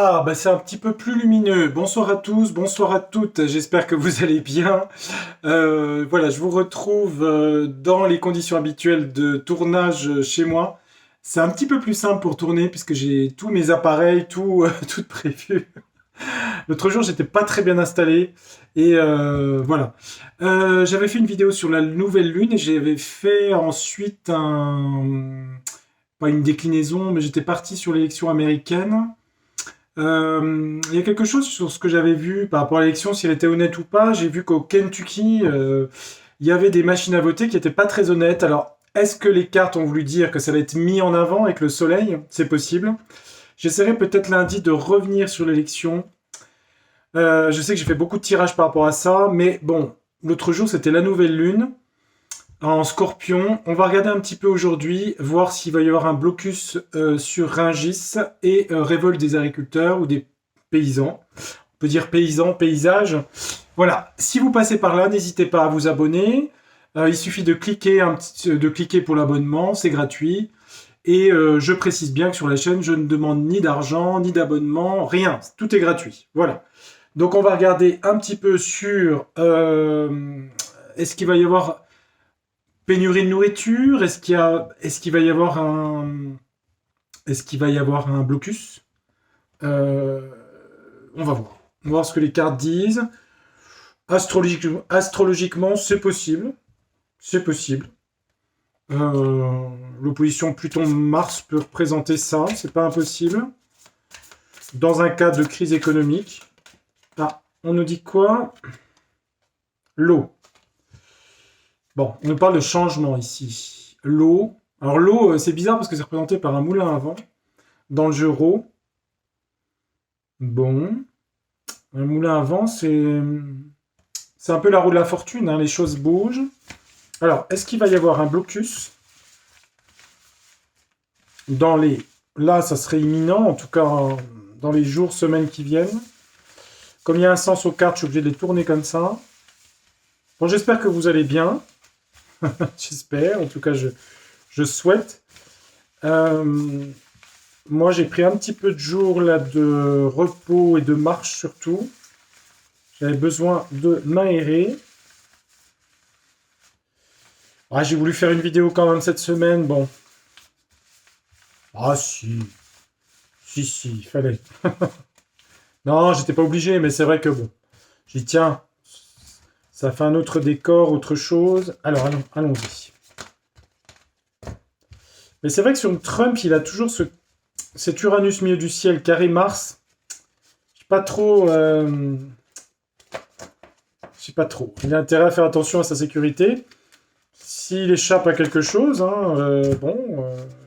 Ah, bah c'est un petit peu plus lumineux. Bonsoir à tous, bonsoir à toutes. J'espère que vous allez bien. Voilà, je vous retrouve dans les conditions habituelles de tournage chez moi. C'est un petit peu plus simple pour tourner puisque j'ai tous mes appareils, tout, tout prévu. L'autre jour, j'étais pas très bien installé et voilà. J'avais fait une vidéo sur la nouvelle lune et j'avais fait ensuite pas une déclinaison, mais j'étais parti sur l'élection américaine. Il y a quelque chose sur ce que j'avais vu par rapport à l'élection, si elle était honnête ou pas. J'ai vu qu'au Kentucky, il y avait des machines à voter qui n'étaient pas très honnêtes. Alors, est-ce que les cartes ont voulu dire que ça va être mis en avant avec le soleil? C'est possible. J'essaierai peut-être lundi de revenir sur l'élection. Je sais que j'ai fait beaucoup de tirages par rapport à ça, mais bon, l'autre jour c'était la nouvelle lune en Scorpion. On va regarder un petit peu aujourd'hui, voir s'il va y avoir un blocus sur Rungis et révolte des agriculteurs ou des paysans. On peut dire paysans, paysages. Voilà, si vous passez par là, n'hésitez pas à vous abonner. Il suffit de cliquer pour l'abonnement, c'est gratuit. Et je précise bien que sur la chaîne, je ne demande ni d'argent, ni d'abonnement, rien. Tout est gratuit. Voilà. Donc on va regarder un petit peu sur est-ce qu'il va y avoir pénurie de nourriture. Est-ce qu'il va y avoir un blocus. Euh, on va voir. On va voir ce que les cartes disent. Astrologiquement, c'est possible. C'est possible. L'opposition Pluton-Mars peut représenter ça. C'est pas impossible. Dans un cas de crise économique. Ah, on nous dit quoi? L'eau. Bon, on nous parle de changement ici. L'eau. Alors l'eau, c'est bizarre parce que c'est représenté par un moulin à vent. Dans le jeu Ro. Bon. Un moulin à vent, c'est un peu la roue de la fortune, hein, les choses bougent. Alors, est-ce qu'il va y avoir un blocus dans les... Là, ça serait imminent, en tout cas dans les jours, semaines qui viennent. Comme il y a un sens aux cartes, je suis obligé de les tourner comme ça. Bon, j'espère que vous allez bien. J'espère, en tout cas, je souhaite. Moi, j'ai pris un petit peu de jours là de repos et de marche surtout. J'avais besoin de m'aérer. Ah, j'ai voulu faire une vidéo quand même cette semaine. Bon. Ah si. Si, il fallait. Non, j'étais pas obligé, mais c'est vrai que bon. J'ai dit, tiens, ça fait un autre décor, autre chose. Alors, allons-y. Mais c'est vrai que sur Trump, il a toujours cet Uranus milieu du ciel, carré Mars. Je sais pas trop. Je sais pas trop. Il a intérêt à faire attention à sa sécurité. S'il échappe à quelque chose, hein,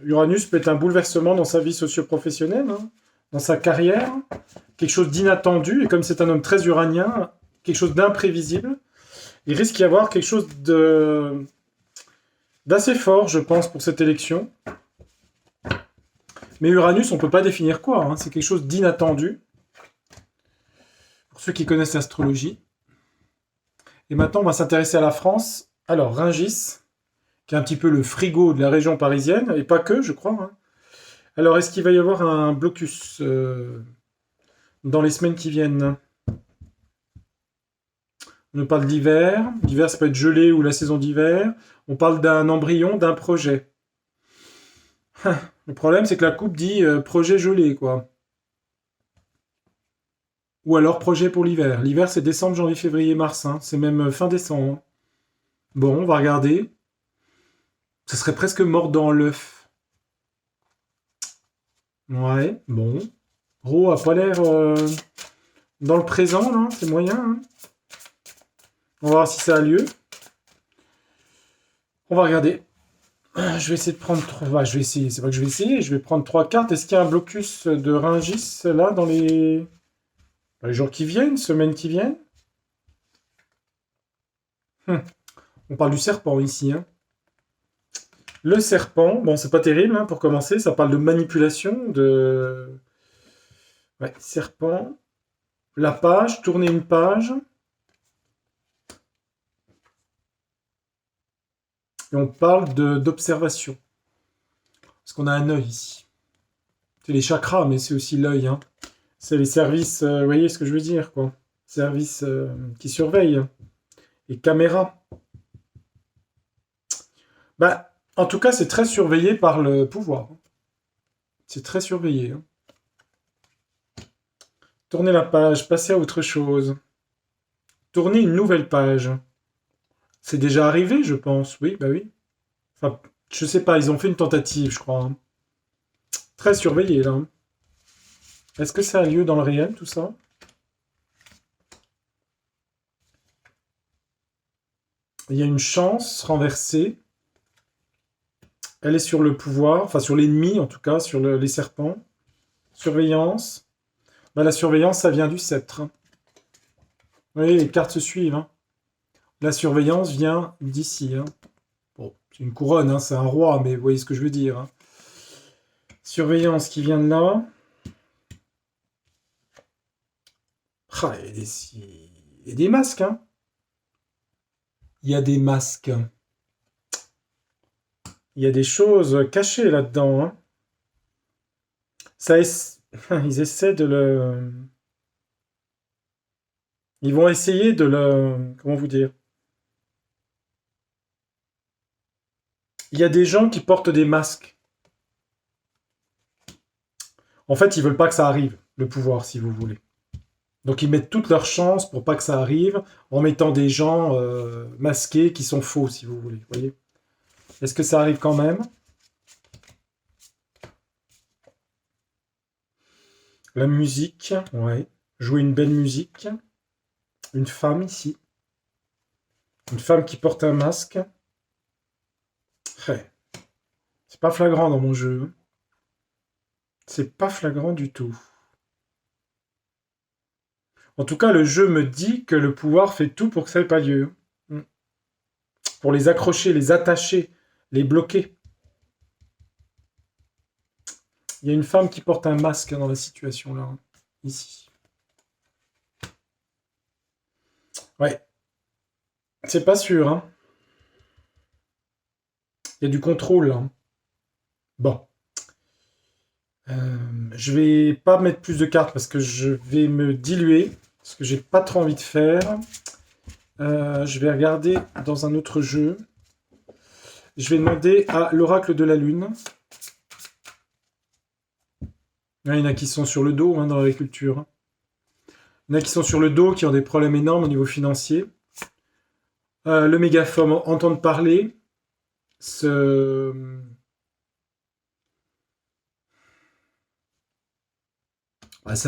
Uranus peut être un bouleversement dans sa vie socio-professionnelle, hein, dans sa carrière, quelque chose d'inattendu, et comme c'est un homme très uranien, quelque chose d'imprévisible, il risque d'y avoir quelque chose d'assez fort, je pense, pour cette élection. Mais Uranus, on ne peut pas définir quoi, hein, c'est quelque chose d'inattendu, pour ceux qui connaissent l'astrologie. Et maintenant, on va s'intéresser à la France. Alors, Rungis, qui est un petit peu le frigo de la région parisienne, et pas que, je crois. Hein. Alors, est-ce qu'il va y avoir un blocus dans les semaines qui viennent? On nous parle d'hiver. L'hiver, ça peut être gelé ou la saison d'hiver. On parle d'un embryon, d'un projet. Le problème, c'est que la coupe dit projet gelé, quoi. Ou alors projet pour l'hiver. L'hiver, c'est décembre, janvier, février, mars. Hein. C'est même fin décembre. Hein. Bon, on va regarder. Ce serait presque mort dans l'œuf. Ouais, bon. Ro a pas l'air dans le présent, là. C'est moyen. Hein. On va voir si ça a lieu. On va regarder. Je vais essayer de prendre trois. Bah, je vais essayer. C'est pas que je vais essayer. Je vais prendre trois cartes. Est-ce qu'il y a un blocus de Rungis là dans les jours qui viennent, semaines qui viennent? On parle du serpent ici. Hein. Le serpent, bon, c'est pas terrible hein, pour commencer. Ça parle de manipulation, de. Ouais, serpent. La page, tourner une page. Et on parle d'observation. Parce qu'on a un œil ici. C'est les chakras, mais c'est aussi l'œil. Hein. C'est les services, vous voyez ce que je veux dire, quoi. Services qui surveillent. Et caméras. Bah, en tout cas, c'est très surveillé par le pouvoir. C'est très surveillé, hein. Tournez la page, passez à autre chose. Tournez une nouvelle page. C'est déjà arrivé, je pense. Oui, bah oui. Enfin, je sais pas, ils ont fait une tentative, je crois, hein. Très surveillé, là, hein. Est-ce que ça a lieu dans le réel, tout ça? Il y a une chance renversée. Elle est sur le pouvoir, enfin sur l'ennemi en tout cas, sur les serpents. Surveillance. Bah, la surveillance, ça vient du sceptre. Oui, les cartes se suivent, hein. La surveillance vient d'ici, hein. Bon, c'est une couronne, hein, c'est un roi, mais vous voyez ce que je veux dire, hein. Surveillance qui vient de là. Ah, il y a des masques, hein. Il y a des masques. Il y a des choses cachées là-dedans, hein. Ça, ils essaient de le... Ils vont essayer de le... Comment vous dire? Il y a des gens qui portent des masques. En fait, ils veulent pas que ça arrive, le pouvoir, si vous voulez. Donc ils mettent toutes leurs chances pour pas que ça arrive, en mettant des gens masqués qui sont faux, si vous voulez. Voyez. Est-ce que ça arrive quand même? La musique, ouais. Jouer une belle musique. Une femme ici. Une femme qui porte un masque. Ouais. C'est pas flagrant dans mon jeu, hein. C'est pas flagrant du tout. En tout cas, le jeu me dit que le pouvoir fait tout pour que ça n'ait pas lieu. Pour les accrocher, les attacher, les bloquer. Il y a une femme qui porte un masque dans la situation là, hein, ici. Ouais, c'est pas sûr, hein. Il y a du contrôle, là. Bon. Je vais pas mettre plus de cartes parce que je vais me diluer. Ce que j'ai pas trop envie de faire. Je vais regarder dans un autre jeu. Je vais demander à l'oracle de la lune. Il y en a qui sont sur le dos, hein, dans l'agriculture, hein. Il y en a qui sont sur le dos, qui ont des problèmes énormes au niveau financier. Le mégaphone, entendre parler. C'est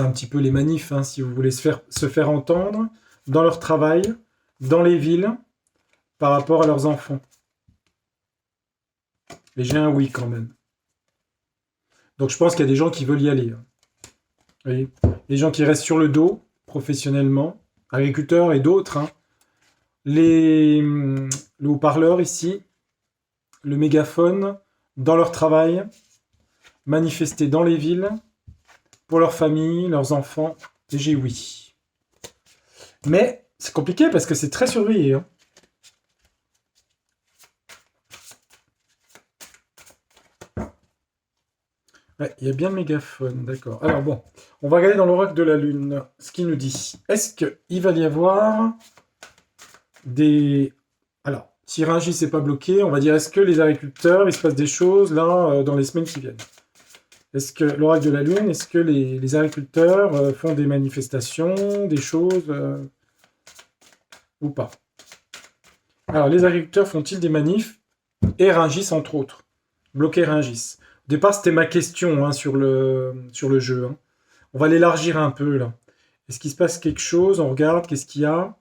un petit peu les manifs, hein, si vous voulez se faire entendre dans leur travail, dans les villes, par rapport à leurs enfants. Et j'ai un oui quand même. Donc je pense qu'il y a des gens qui veulent y aller, hein. Vous voyez, les gens qui restent sur le dos, professionnellement, agriculteurs et d'autres, hein. Le haut-parleur ici, le mégaphone, dans leur travail, manifester dans les villes, pour leur famille, leurs enfants, et j'ai oui. Mais c'est compliqué parce que c'est très surveillé, hein. Ouais, il y a bien le mégaphone, d'accord. Alors bon, on va regarder dans l'oracle de la lune ce qu'il nous dit. Est-ce qu'il va y avoir des... Alors, si Rungis n'est pas bloqué, on va dire est-ce que les agriculteurs, il se passe des choses là dans les semaines qui viennent? Est-ce que l'oracle de la lune, est-ce que les agriculteurs font des manifestations, des choses ou pas? Alors, les agriculteurs font-ils des manifs? Et Rungis, entre autres. Bloquer Rungis. Au départ, c'était ma question, hein, sur le jeu, hein. On va l'élargir un peu, là. Est-ce qu'il se passe quelque chose? On regarde, qu'est-ce qu'il y a?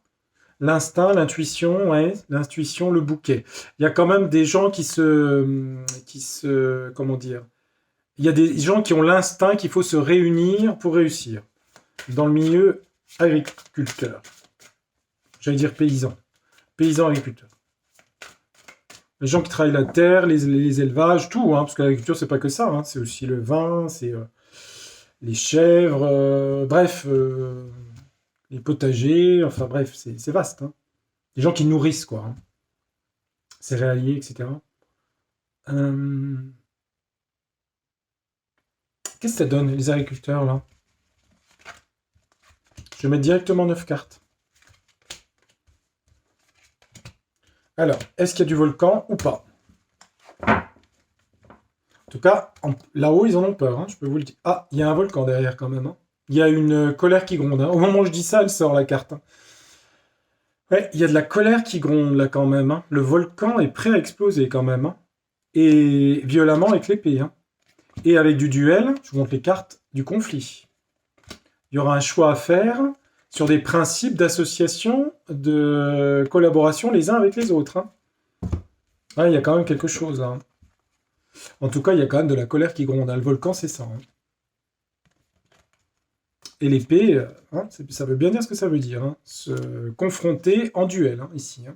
L'instinct, l'intuition, ouais, l'intuition, le bouquet. Il y a quand même des gens comment dire? Il y a des gens qui ont l'instinct qu'il faut se réunir pour réussir. Dans le milieu agriculteur. J'allais dire paysan. Paysan agriculteur. Les gens qui travaillent la terre, les élevages, tout, hein, parce que l'agriculture, c'est pas que ça, hein, c'est aussi le vin, c'est les chèvres, bref, les potagers, enfin bref, c'est vaste, hein. Les gens qui nourrissent, quoi, hein. Céréaliers, etc. Qu'est-ce que ça donne, les agriculteurs, là? Je vais mettre directement 9 cartes. Alors, est-ce qu'il y a du volcan ou pas? En tout cas, là-haut, ils en ont peur, hein, je peux vous le dire. Ah, il y a un volcan derrière quand même. Hein. Il y a une colère qui gronde. Hein. Au moment où je dis ça, elle sort la carte. Hein. Ouais, il y a de la colère qui gronde là quand même. Hein. Le volcan est prêt à exploser quand même. Hein. Et violemment avec l'épée. Hein. Et avec du duel, je vous montre les cartes du conflit. Il y aura un choix à faire sur des principes d'association, de collaboration les uns avec les autres. Hein. Ah, il y a quand même quelque chose là. Hein. En tout cas, il y a quand même de la colère qui gronde. Hein. Le volcan, c'est ça. Hein. Et l'épée, hein, ça veut bien dire ce que ça veut dire. Hein. Se confronter en duel, hein, ici. Hein.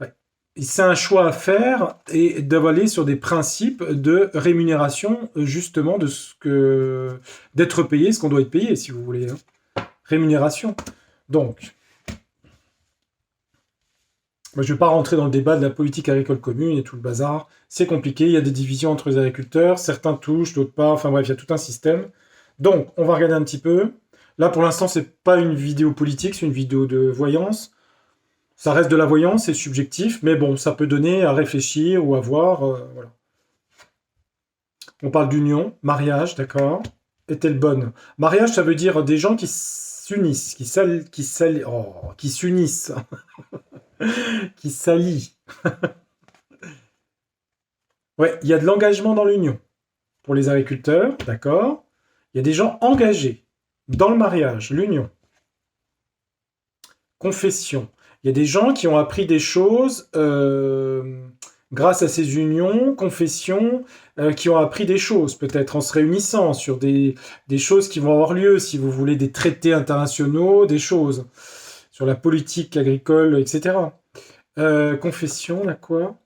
Ouais. C'est un choix à faire et d'avaler sur des principes de rémunération, justement, de ce que d'être payé, ce qu'on doit être payé, si vous voulez. Hein. Rémunération. Donc, je ne vais pas rentrer dans le débat de la politique agricole commune et tout le bazar. C'est compliqué, il y a des divisions entre les agriculteurs, certains touchent, d'autres pas, enfin bref, il y a tout un système. Donc, on va regarder un petit peu. Là, pour l'instant, c'est pas une vidéo politique, c'est une vidéo de voyance. Ça reste de la voyance, c'est subjectif, mais bon, ça peut donner à réfléchir ou à voir. Voilà. On parle d'union, mariage, d'accord. Est-elle bonne? Mariage, ça veut dire des gens qui s'unissent, qui s'unissent, qui s'allient. Ouais, il y a de l'engagement dans l'union. Pour les agriculteurs, d'accord. Il y a des gens engagés dans le mariage, l'union. Confession. Il y a des gens qui ont appris des choses grâce à ces unions, confessions, qui ont appris des choses, peut-être en se réunissant sur des choses qui vont avoir lieu, si vous voulez, des traités internationaux, des choses, sur la politique agricole, etc. Confession, là quoi?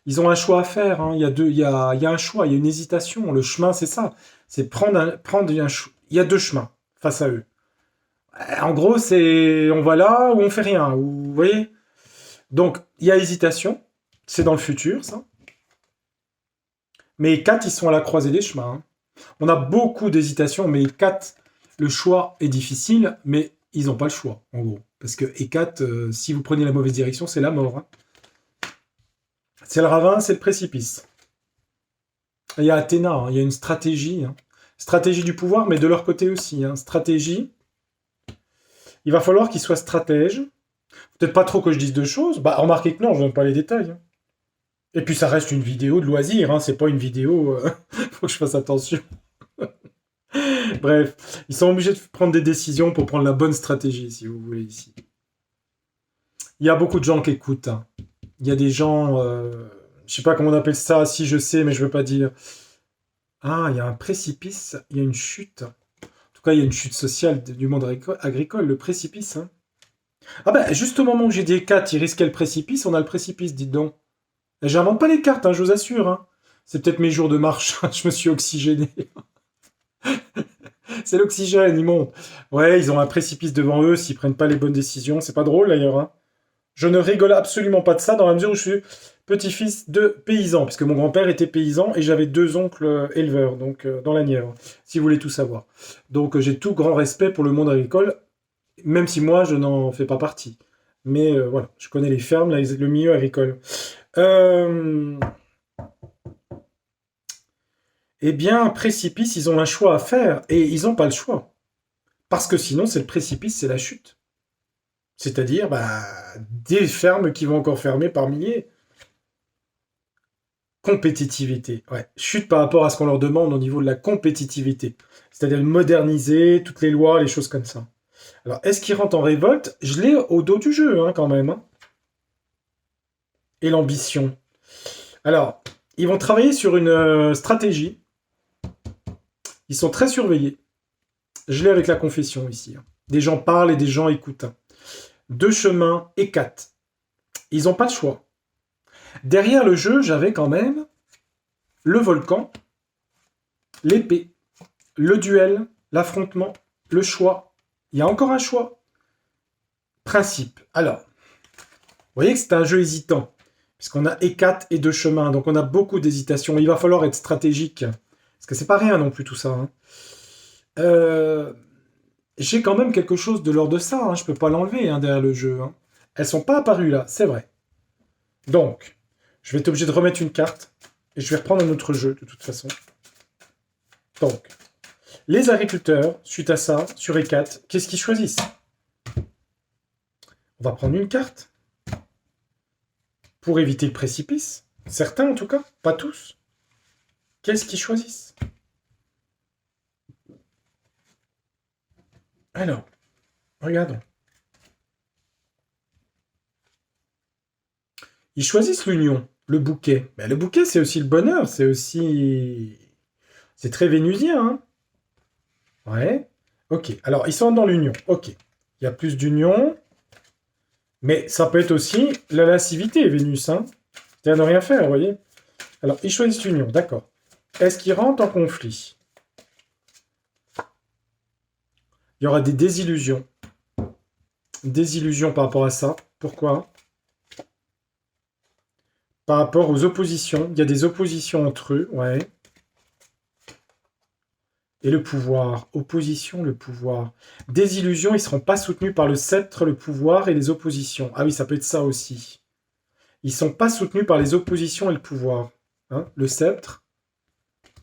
Ils ont un choix à faire. Hein. Il y a un choix, il y a une hésitation. Le chemin, c'est ça. C'est il y a deux chemins face à eux. En gros, c'est on va là ou on fait rien. Vous voyez? Donc, il y a hésitation. C'est dans le futur, ça. Mais les quatre, ils sont à la croisée des chemins. Hein. On a beaucoup d'hésitation, mais les quatre, le choix est difficile, mais ils n'ont pas le choix, en gros. Parce que E4, si vous prenez la mauvaise direction, c'est la mort. Hein. C'est le ravin, c'est le précipice. Il y a Athéna, hein, il y a une stratégie. Hein. Stratégie du pouvoir, mais de leur côté aussi. Hein. Stratégie. Il va falloir qu'ils soient stratèges. Peut-être pas trop que je dise deux choses. Bah, remarquez que non, je ne donne pas les détails. Hein. Et puis ça reste une vidéo de loisir, hein. C'est pas une vidéo... faut que je fasse attention. Bref, ils sont obligés de prendre des décisions pour prendre la bonne stratégie, si vous voulez, ici. Il y a beaucoup de gens qui écoutent. Hein. Il y a des gens... je sais pas comment on appelle ça, si je sais, mais je veux pas dire. Ah, il y a un précipice, il y a une chute. En tout cas, il y a une chute sociale du monde agricole, le précipice. Hein. Ah ben, juste au moment où j'ai dit 4, il risquait le précipice, on a le précipice, dites donc. J'invente pas les cartes, hein, je vous assure. Hein. C'est peut-être mes jours de marche, je me suis oxygéné. C'est l'oxygène, ils montent. Ouais, ils ont un précipice devant eux s'ils prennent pas les bonnes décisions. C'est pas drôle d'ailleurs. Hein. Je ne rigole absolument pas de ça dans la mesure où je suis petit-fils de paysan, puisque mon grand-père était paysan et j'avais deux oncles éleveurs, donc dans la Nièvre, si vous voulez tout savoir. Donc j'ai tout grand respect pour le monde agricole, même si moi je n'en fais pas partie. Mais voilà, je connais les fermes, le milieu agricole. Eh bien, précipice, ils ont un choix à faire, et ils n'ont pas le choix. Parce que sinon, c'est le précipice, c'est la chute. C'est-à-dire, des fermes qui vont encore fermer par milliers. Compétitivité, ouais. Chute par rapport à ce qu'on leur demande au niveau de la compétitivité. C'est-à-dire moderniser toutes les lois, les choses comme ça. Alors, est-ce qu'ils rentrent en révolte? Je l'ai au dos du jeu, hein, quand même. Hein. Et l'ambition. Alors, ils vont travailler sur une stratégie. Ils sont très surveillés. Je l'ai avec la confession ici. Hein. Des gens parlent et des gens écoutent. Hein. Deux chemins et quatre. Ils n'ont pas le choix. Derrière le jeu, j'avais quand même le volcan, l'épée, le duel, l'affrontement, le choix. Il y a encore un choix. Principe. Alors, vous voyez que c'est un jeu hésitant, puisqu'on a et 4 et deux chemins, donc on a beaucoup d'hésitation. Il va falloir être stratégique, parce que c'est pas rien non plus tout ça. Hein. j'ai quand même quelque chose de l'ordre de ça, hein, je peux pas l'enlever hein, derrière le jeu. Hein. Elles sont pas apparues là, c'est vrai. Donc, je vais être obligé de remettre une carte, et je vais reprendre un autre jeu, de toute façon. Donc, les agriculteurs, suite à ça, sur E4, qu'est-ce qu'ils choisissent? On va prendre une carte, pour éviter le précipice. Certains en tout cas, pas tous. Qu'est-ce qu'ils choisissent? Alors, regardons. Ils choisissent l'union, le bouquet. Ben, le bouquet, c'est aussi le bonheur, c'est aussi... C'est très vénusien, hein. Ouais. Ok, alors ils sont dans l'union. Ok. Il y a plus d'union. Mais ça peut être aussi la lascivité, Vénus, hein. C'est-à-dire ne rien faire, vous voyez. Alors, ils choisissent l'union, d'accord. Est-ce qu'ils rentrent en conflit? Il y aura des désillusions. Désillusions par rapport à ça. Pourquoi? Par rapport aux oppositions. Il y a des oppositions entre eux, ouais. Et le pouvoir. Opposition, le pouvoir. Désillusion, ils ne seront pas soutenus par le sceptre, le pouvoir et les oppositions. Ah oui, ça peut être ça aussi. Ils ne sont pas soutenus par les oppositions et le pouvoir. Hein, le sceptre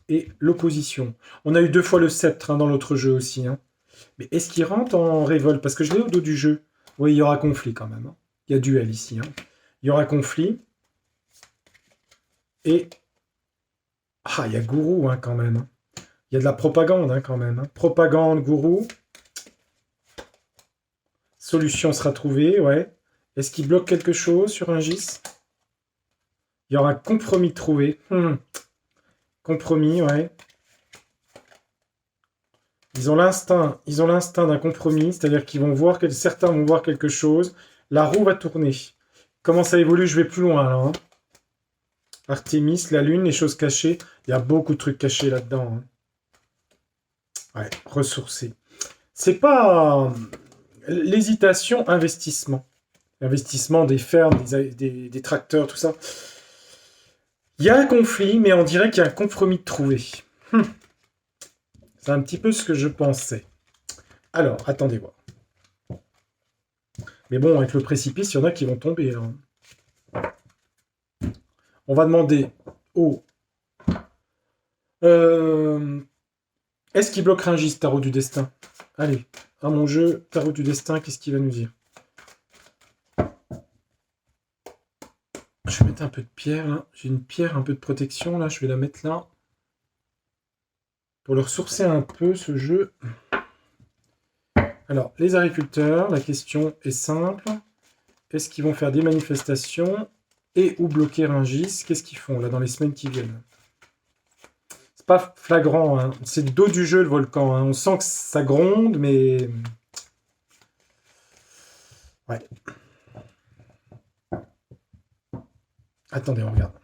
et l'opposition. On a eu 2 fois le sceptre hein, dans l'autre jeu aussi. Hein. Mais est-ce qu'ils rentrent en révolte? Parce que je l'ai au dos du jeu. Oui, il y aura conflit quand même. Hein. Il y a duel ici. Hein. Il y aura conflit. Et... Ah, il y a gourou hein, quand même. Hein. Il y a de la propagande hein, quand même. Hein. Propagande, gourou. Solution sera trouvée, ouais. Est-ce qu'il bloque quelque chose sur un GIS? Il y aura un compromis trouvé. Compromis, ouais. Ils ont l'instinct d'un compromis, c'est-à-dire qu'ils vont voir que certains vont voir quelque chose. La roue va tourner. Comment ça évolue? Je vais plus loin là. Hein. Artémis, la lune, les choses cachées. Il y a beaucoup de trucs cachés là-dedans. Hein. Ouais, ressourcer. C'est pas l'hésitation, investissement. Investissement des fermes, des tracteurs, tout ça. Il y a un conflit, mais on dirait qu'il y a un compromis de trouvé. C'est un petit peu ce que je pensais. Alors, attendez voir. Mais bon, avec le précipice, il y en a qui vont tomber. Hein. On va demander au... Est-ce qu'il bloque Rungis, Tarot du Destin? Allez, à mon jeu, Tarot du Destin, qu'est-ce qu'il va nous dire? Je vais mettre un peu de pierre, là. J'ai une pierre, un peu de protection, là. Je vais la mettre là. Pour le ressourcer un peu, ce jeu. Alors, les agriculteurs, la question est simple. Est-ce qu'ils vont faire des manifestations et ou bloquer Rungis? Qu'est-ce qu'ils font, là, dans les semaines qui viennent? C'est pas flagrant, hein. C'est le dos du jeu, le volcan. Hein. On sent que ça gronde, mais... Ouais. Attendez, on regarde.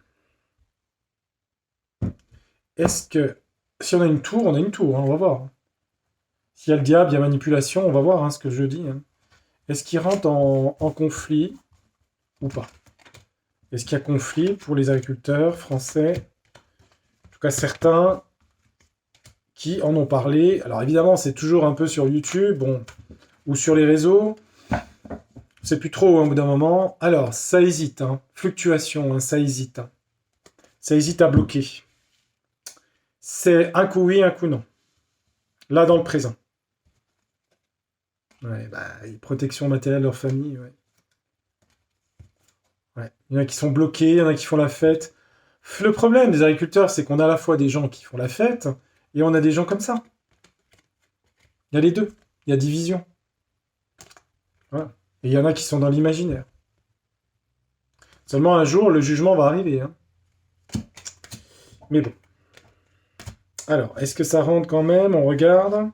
Est-ce que... Si on a une tour, on a une tour, hein, on va voir. S'il y a le diable, il y a manipulation, on va voir hein, ce que je dis. Hein. Est-ce qu'il rentre en conflit ou pas? Est-ce qu'il y a conflit pour les agriculteurs français? En tout cas, certains qui en ont parlé. Alors évidemment, c'est toujours un peu sur YouTube bon, ou sur les réseaux. C'est plus trop hein, au bout d'un moment. Alors, ça hésite. Hein. Fluctuation, hein, ça hésite. Hein. Ça hésite à bloquer. C'est un coup oui, un coup non. Là, dans le présent. Ouais, bah, protection matérielle de leur famille, ouais. Ouais. Il y en a qui sont bloqués, il y en a qui font la fête. Le problème des agriculteurs, c'est qu'on a à la fois des gens qui font la fête, et on a des gens comme ça. Il y a les deux. Il y a division. Voilà. Et il y en a qui sont dans l'imaginaire. Seulement un jour, le jugement va arriver. Hein. Mais bon. Alors, est-ce que ça rentre quand même? On regarde.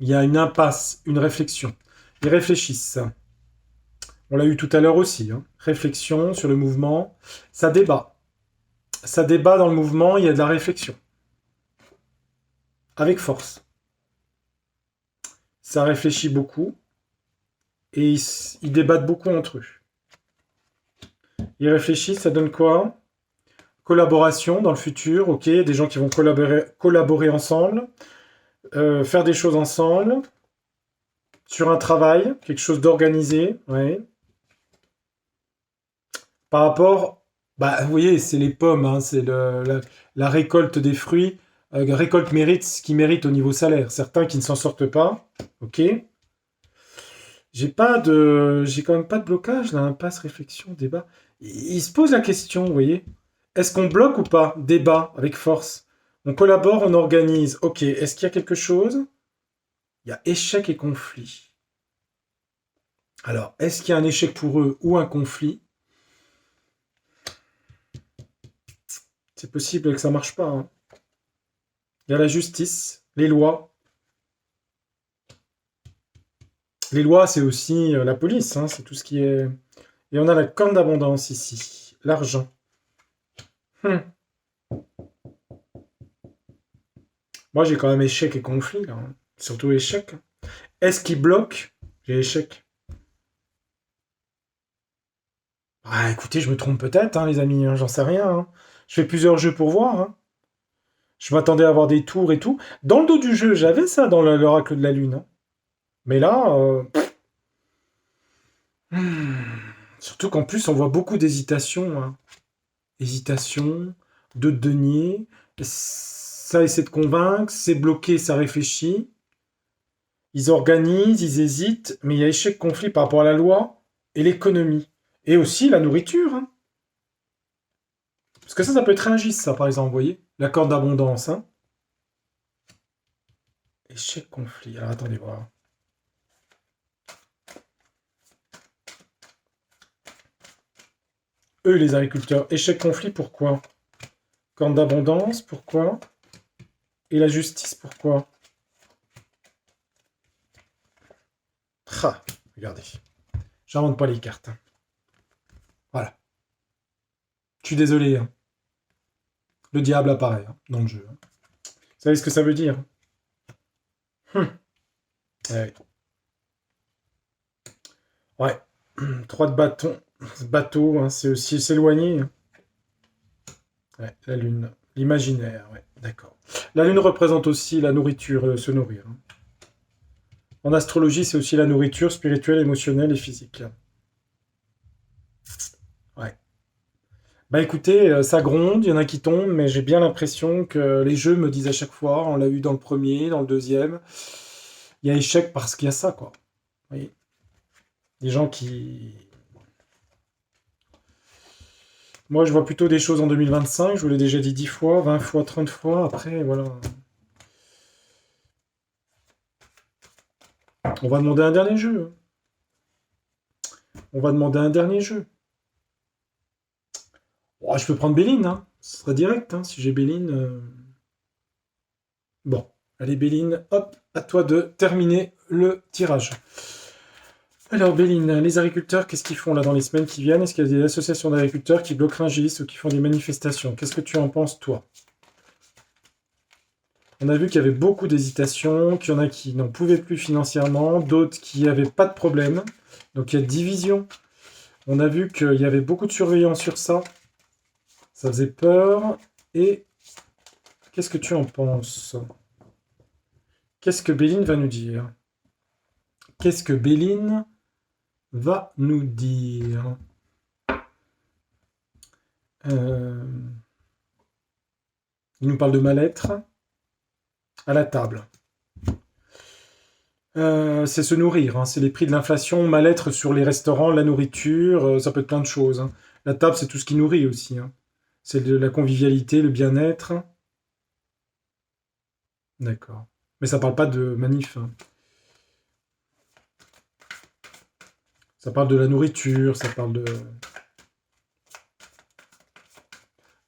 Il y a une impasse, une réflexion. Ils réfléchissent. On l'a eu tout à l'heure aussi. Hein. Réflexion sur le mouvement. Ça débat. Ça débat dans le mouvement, il y a de la réflexion. Avec force. Ça réfléchit beaucoup. Et ils débattent beaucoup entre eux. Ils réfléchissent, ça donne quoi? Collaboration dans le futur, ok. Des gens qui vont collaborer ensemble. Faire des choses ensemble. Sur un travail, quelque chose d'organisé, ouais. Par rapport, bah, vous voyez, c'est les pommes, hein, c'est la récolte des fruits. Récolte mérite ce qui mérite au niveau salaire. Certains qui ne s'en sortent pas, ok. J'ai quand même pas de blocage là, impasse, réflexion, débat. Il se pose la question, vous voyez. Est-ce qu'on bloque ou pas? Débat avec force. On collabore, on organise. Ok, est-ce qu'il y a quelque chose? Il y a échec et conflit. Alors, est-ce qu'il y a un échec pour eux ou un conflit? C'est possible que ça marche pas, hein. Il y a la justice, les lois. Les lois, c'est aussi la police, hein, c'est tout ce qui est... Et on a la corne d'abondance ici. L'argent. Hum. Moi, j'ai quand même échec et conflit, là, hein. Surtout échec. Est-ce qu'il bloque? J'ai échec. Ah, écoutez, je me trompe peut-être, hein, les amis, hein, j'en sais rien, hein. Je fais plusieurs jeux pour voir, hein. Je m'attendais à avoir des tours et tout. Dans le dos du jeu, j'avais ça dans l'oracle de la lune, hein. Mais là, surtout qu'en plus, on voit beaucoup d'hésitation, hein. Hésitation, de denier, ça essaie de convaincre, c'est bloqué, ça réfléchit. Ils organisent, ils hésitent, mais il y a échec conflit par rapport à la loi et l'économie. Et aussi la nourriture, hein. Parce que ça peut être un gis, ça, par exemple, vous voyez. L'accord d'abondance, hein. Échec conflit. Alors attendez voir. Eux, les agriculteurs. Échec conflit, pourquoi? Corne d'abondance, pourquoi? Et la justice, pourquoi? Ah, regardez. J'invente pas les cartes, hein. Voilà. Je suis désolé, hein. Le diable apparaît, hein, dans le jeu, hein. Vous savez ce que ça veut dire? Ouais. Ouais. 3 de bâton. Bateau, hein, c'est aussi s'éloigner, hein. Ouais, la lune. L'imaginaire, ouais, d'accord. La lune représente aussi la nourriture, se nourrir, hein. En astrologie, c'est aussi la nourriture spirituelle, émotionnelle et physique. Ouais. Bah écoutez, ça gronde, il y en a qui tombent, mais j'ai bien l'impression que les jeux me disent à chaque fois, on l'a eu dans le premier, dans le deuxième, il y a échec parce qu'il y a ça, quoi. Vous voyez. Des gens qui... Moi, je vois plutôt des choses en 2025, je vous l'ai déjà dit 10 fois, 20 fois, 30 fois, après, voilà. On va demander un dernier jeu, hein. On va demander un dernier jeu. Oh, je peux prendre Béline, hein. Ce sera direct, hein, si j'ai Béline. Bon, allez Béline, hop, à toi de terminer le tirage. Alors Béline, les agriculteurs, qu'est-ce qu'ils font là dans les semaines qui viennent? Est-ce qu'il y a des associations d'agriculteurs qui bloquent Rungis ou qui font des manifestations? Qu'est-ce que tu en penses, toi? On a vu qu'il y avait beaucoup d'hésitations, qu'il y en a qui n'en pouvaient plus financièrement, d'autres qui n'avaient pas de problème. Donc il y a division. On a vu qu'il y avait beaucoup de surveillance sur ça. Ça faisait peur. Et qu'est-ce que tu en penses? Qu'est-ce que Béline va nous dire? Qu'est-ce que Béline va nous dire? Il nous parle de mal-être à la table. C'est se nourrir, hein, c'est les prix de l'inflation, mal-être sur les restaurants, la nourriture, ça peut être plein de choses, hein. La table, c'est tout ce qui nourrit aussi, hein. C'est de la convivialité, le bien-être. D'accord. Mais ça parle pas de manif, hein. Ça parle de la nourriture, ça parle de...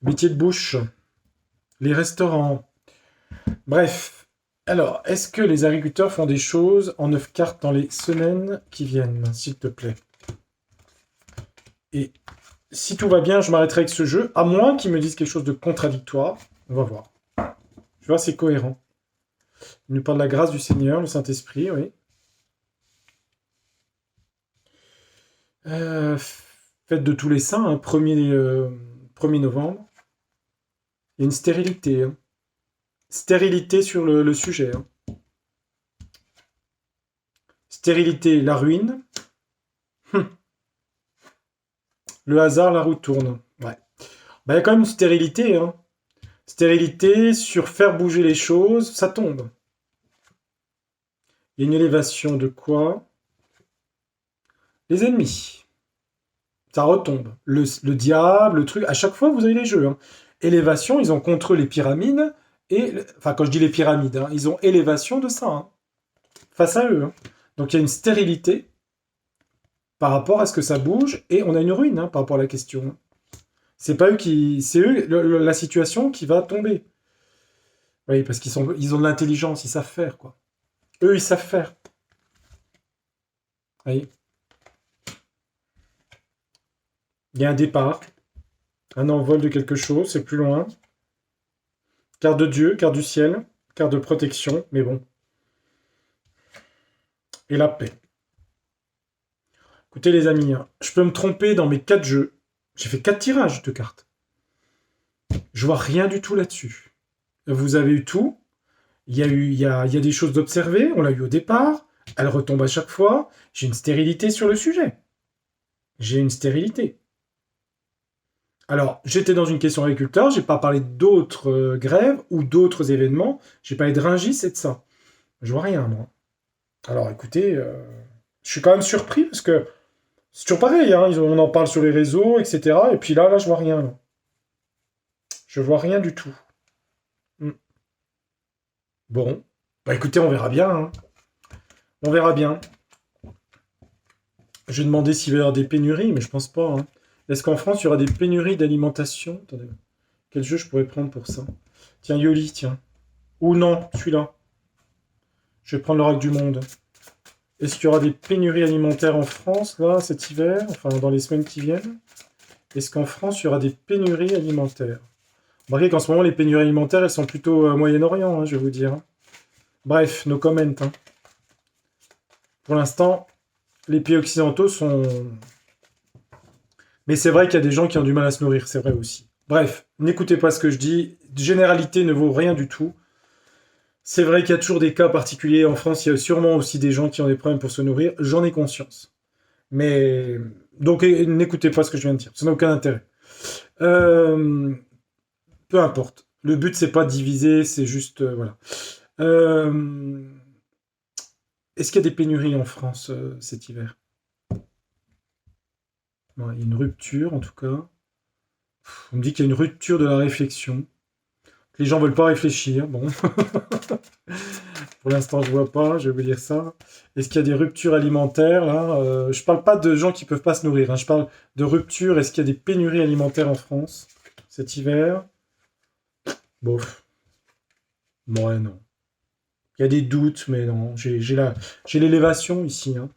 métier de bouche, les restaurants. Bref. Alors, est-ce que les agriculteurs font des choses en 9 cartes dans les semaines qui viennent, s'il te plaît? Et si tout va bien, je m'arrêterai avec ce jeu, à moins qu'ils me disent quelque chose de contradictoire. On va voir. Je vois, c'est cohérent. Il nous parle de la grâce du Seigneur, le Saint-Esprit, oui. Fête de tous les saints, hein, 1er novembre. Il y a une stérilité, hein. Stérilité sur le sujet, hein. Stérilité, la ruine. Le hasard, la roue tourne. Ouais. Bah, il y a quand même une stérilité, hein. Stérilité sur faire bouger les choses, ça tombe. Il y a une élévation de quoi? Les ennemis. Ça retombe. Le diable, le truc. À chaque fois, vous avez les jeux, hein. Élévation, ils ont contre les pyramides. Enfin, quand je dis les pyramides, hein, ils ont élévation de ça, hein, face à eux, hein. Donc il y a une stérilité par rapport à ce que ça bouge, et on a une ruine, hein, par rapport à la question. C'est pas eux qui. C'est eux, la situation qui va tomber. Oui, parce ils ont de l'intelligence, ils savent faire, quoi. Eux, ils savent faire. Oui. Il y a un départ, un envol de quelque chose, c'est plus loin. Carte de Dieu, carte du ciel, carte de protection, mais bon. Et la paix. Écoutez les amis, hein, je peux me tromper dans mes 4 jeux. J'ai fait 4 tirages de cartes. Je vois rien du tout là-dessus. Vous avez eu tout. Il y a des choses d'observer. On l'a eu au départ. Elle retombe à chaque fois. J'ai une stérilité sur le sujet. J'ai une stérilité. Alors, j'étais dans une question agriculteur. J'ai pas parlé d'autres grèves ou d'autres événements. J'ai parlé de Rungis et de ça. Je vois rien, moi. Alors, écoutez, je suis quand même surpris parce que c'est toujours pareil, hein, on en parle sur les réseaux, etc. Et puis là, je vois rien. Là. Je vois rien du tout. Hmm. Bon, bah écoutez, on verra bien, hein. On verra bien. Je vais demander s'il va y avoir des pénuries, mais je pense pas, hein. Est-ce qu'en France, il y aura des pénuries d'alimentation? Attendez, quel jeu je pourrais prendre pour ça? Tiens, Yoli, tiens. Ou non, celui-là. Je vais prendre l'Oracle du Monde. Est-ce qu'il y aura des pénuries alimentaires en France, là, cet hiver? Enfin, dans les semaines qui viennent? Est-ce qu'en France, il y aura des pénuries alimentaires? Remarquez qu'en ce moment, les pénuries alimentaires, elles sont plutôt Moyen-Orient, hein, je vais vous dire. Bref, no comment, hein. Pour l'instant, les pays occidentaux sont... Mais c'est vrai qu'il y a des gens qui ont du mal à se nourrir, c'est vrai aussi. Bref, n'écoutez pas ce que je dis. Généralité ne vaut rien du tout. C'est vrai qu'il y a toujours des cas particuliers. En France, il y a sûrement aussi des gens qui ont des problèmes pour se nourrir. J'en ai conscience. Mais... Donc, n'écoutez pas ce que je viens de dire. Ça n'a aucun intérêt. Peu importe. Le but, c'est pas de diviser, c'est juste... voilà. Est-ce qu'il y a des pénuries en France cet hiver? Bon, il y a une rupture, en tout cas. On me dit qu'il y a une rupture de la réflexion. Les gens veulent pas réfléchir. Bon. Pour l'instant, je vois pas, je vais vous dire ça. Est-ce qu'il y a des ruptures alimentaires, là? Je parle pas de gens qui peuvent pas se nourrir, hein. Je parle de ruptures. Est-ce qu'il y a des pénuries alimentaires en France cet hiver? Bof. Ouais, non. Il y a des doutes, mais non. J'ai l'élévation ici, hein.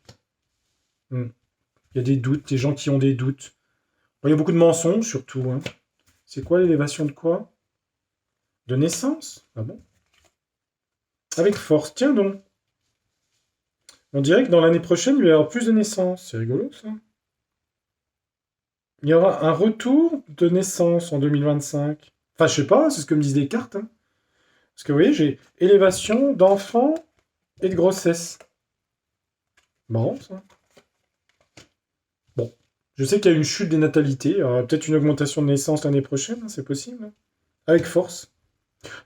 Il y a des doutes, des gens qui ont des doutes. Bon, il y a beaucoup de mensonges, surtout, hein. C'est quoi l'élévation de quoi? De naissance? Ah bon? Avec force, tiens donc. On dirait que dans l'année prochaine, il va y avoir plus de naissances. C'est rigolo, ça. Il y aura un retour de naissance en 2025. Enfin, je sais pas, c'est ce que me disent les cartes, hein. Parce que vous voyez, j'ai élévation d'enfants et de grossesse. Marrant, ça. Bon. Je sais qu'il y a une chute des natalités. Il y aura peut-être une augmentation de naissance l'année prochaine, hein, c'est possible, hein. Avec force.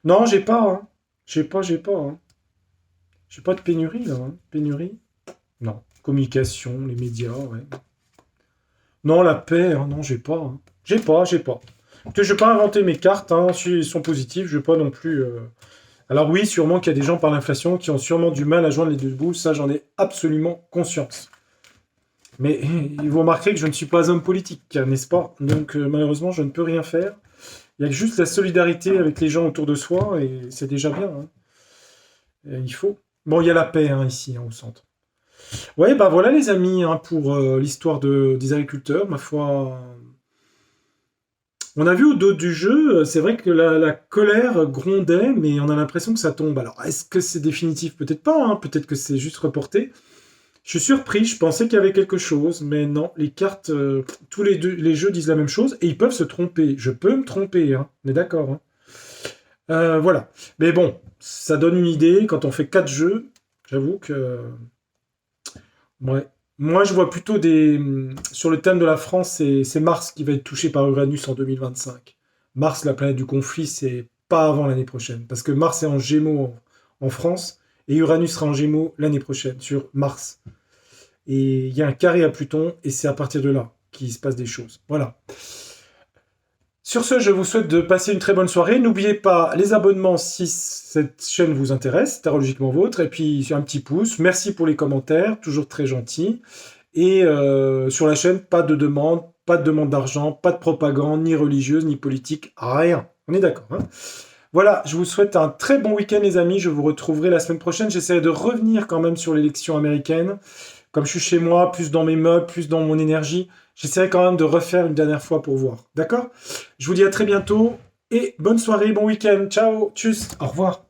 Non, j'ai pas, hein. J'ai pas, hein. J'ai pas de pénurie, là, hein. Pénurie? Non. Communication, les médias, ouais. Non, la paix, hein, non, j'ai pas, hein. J'ai pas. Écoutez, je vais pas inventer mes cartes, hein, si elles sont positives, je vais pas non plus... Alors oui, sûrement qu'il y a des gens par l'inflation qui ont sûrement du mal à joindre les deux bouts, ça j'en ai absolument conscience. Mais vous remarquerez que je ne suis pas homme politique, n'est-ce pas? Donc malheureusement, je ne peux rien faire. Il y a juste la solidarité avec les gens autour de soi, et c'est déjà bien, hein. Et il faut. Bon, il y a la paix, hein, ici, hein, au centre. Ouais, bah voilà les amis, hein, pour l'histoire des agriculteurs, ma foi. On a vu au dos du jeu, c'est vrai que la colère grondait, mais on a l'impression que ça tombe. Alors, est-ce que c'est définitif? Peut-être pas, hein, peut-être que c'est juste reporté. Je suis surpris, je pensais qu'il y avait quelque chose, mais non, les cartes, tous les jeux disent la même chose, et ils peuvent se tromper. Je peux me tromper, hein, on est d'accord, hein. Voilà. Mais bon, ça donne une idée, quand on fait 4 jeux, j'avoue que Ouais. Moi, je vois plutôt sur le thème de la France, c'est Mars qui va être touché par Uranus en 2025. Mars, la planète du conflit, c'est pas avant l'année prochaine. Parce que Mars est en Gémeaux en France et Uranus sera en Gémeaux l'année prochaine sur Mars. Et il y a un carré à Pluton et c'est à partir de là qu'il se passe des choses. Voilà. Sur ce, je vous souhaite de passer une très bonne soirée. N'oubliez pas les abonnements si cette chaîne vous intéresse, Tarologiquement Vôtre, et puis un petit pouce. Merci pour les commentaires, toujours très gentils. Et sur la chaîne, pas de demande d'argent, pas de propagande, ni religieuse, ni politique, rien. On est d'accord, hein? Voilà, je vous souhaite un très bon week-end les amis, je vous retrouverai la semaine prochaine. J'essaierai de revenir quand même sur l'élection américaine. Comme je suis chez moi, plus dans mes meubles, plus dans mon énergie, j'essaierai quand même de refaire une dernière fois pour voir. D'accord? Je vous dis à très bientôt et bonne soirée, bon week-end. Ciao, tchuss, au revoir.